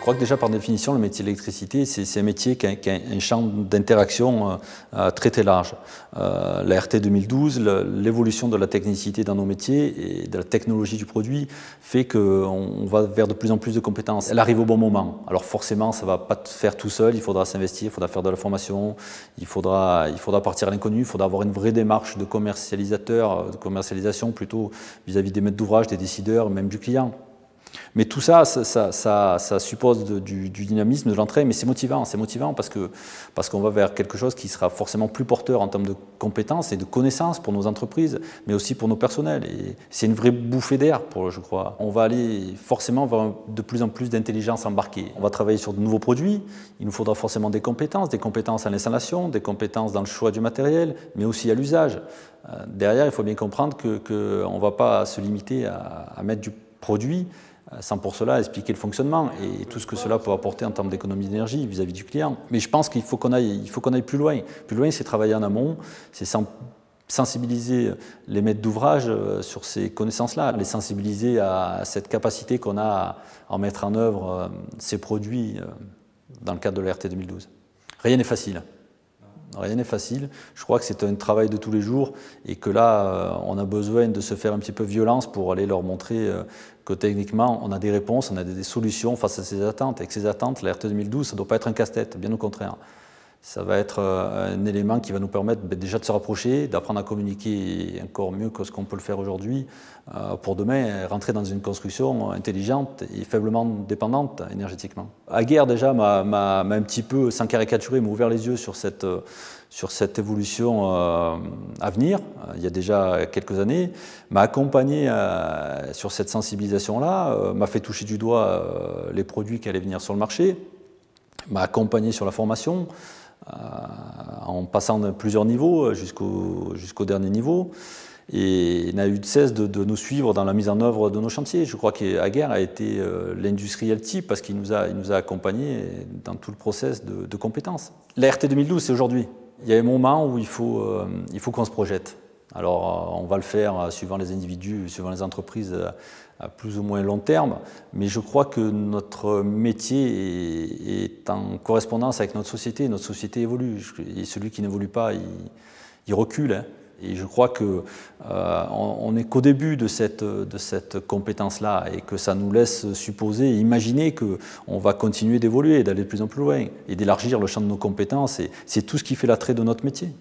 crois que déjà par définition, le métier de l'électricité, c'est un métier qui a un champ d'interaction très large. La RT 2012, l'évolution de la technicité dans nos métiers et de la technologie du produit fait qu'on va vers de plus en plus de compétences. Elle arrive au bon moment. Alors forcément, ça ne va pas se faire tout seul, il faudra s'investir, il faudra faire de la formation, il faudra partir à l'inconnu, il faudra avoir une vraie démarche de commercialisation plutôt vis-à-vis des maîtres d'ouvrage, des décideurs, même du client. Mais tout ça, ça suppose du dynamisme, de l'entrain, mais c'est motivant parce qu'on va vers quelque chose qui sera forcément plus porteur en termes de compétences et de connaissances pour nos entreprises, mais aussi pour nos personnels. Et c'est une vraie bouffée d'air, je crois. On va aller forcément vers de plus en plus d'intelligence embarquée. On va travailler sur de nouveaux produits, il nous faudra forcément des compétences à l'installation, des compétences dans le choix du matériel, mais aussi à l'usage. Derrière, il faut bien comprendre qu'on ne va pas se limiter à mettre du produit, sans pour cela expliquer le fonctionnement et tout ce que cela peut apporter en termes d'économie d'énergie vis-à-vis du client. Mais je pense qu'il faut qu'on aille plus loin. Plus loin, c'est travailler en amont, c'est sensibiliser les maîtres d'ouvrage sur ces connaissances-là, les sensibiliser à cette capacité qu'on a à mettre en œuvre ces produits dans le cadre de la RT 2012. Rien n'est facile. Rien n'est facile. Je crois que c'est un travail de tous les jours et que là, on a besoin de se faire un petit peu violence pour aller leur montrer que techniquement, on a des réponses, on a des solutions face à ces attentes. Avec ces attentes, la RT 2012, ça ne doit pas être un casse-tête, bien au contraire. Ça va être un élément qui va nous permettre déjà de se rapprocher, d'apprendre à communiquer encore mieux que ce qu'on peut le faire aujourd'hui pour demain rentrer dans une construction intelligente et faiblement dépendante énergétiquement. Aguerre déjà m'a un petit peu, sans caricaturer, m'a ouvert les yeux sur cette évolution à venir, il y a déjà quelques années, m'a accompagné sur cette sensibilisation-là, m'a fait toucher du doigt les produits qui allaient venir sur le marché, m'a accompagné sur la formation, en passant de plusieurs niveaux jusqu'au dernier niveau, et n'a eu de cesse de nous suivre dans la mise en œuvre de nos chantiers. Je crois qu'Aguerre a été l'industriel type parce qu'il nous a accompagnés dans tout le process de compétences. La RT 2012, c'est aujourd'hui. Il y a un moment où il faut qu'on se projette. Alors on va le faire suivant les individus, suivant les entreprises à plus ou moins long terme, mais je crois que notre métier est en correspondance avec notre société évolue, et celui qui n'évolue pas, il recule. Hein. Et je crois qu'on n'est qu'au début de cette compétence-là et que ça nous laisse supposer et imaginer qu'on va continuer d'évoluer, d'aller de plus en plus loin et d'élargir le champ de nos compétences. Et c'est tout ce qui fait l'attrait de notre métier.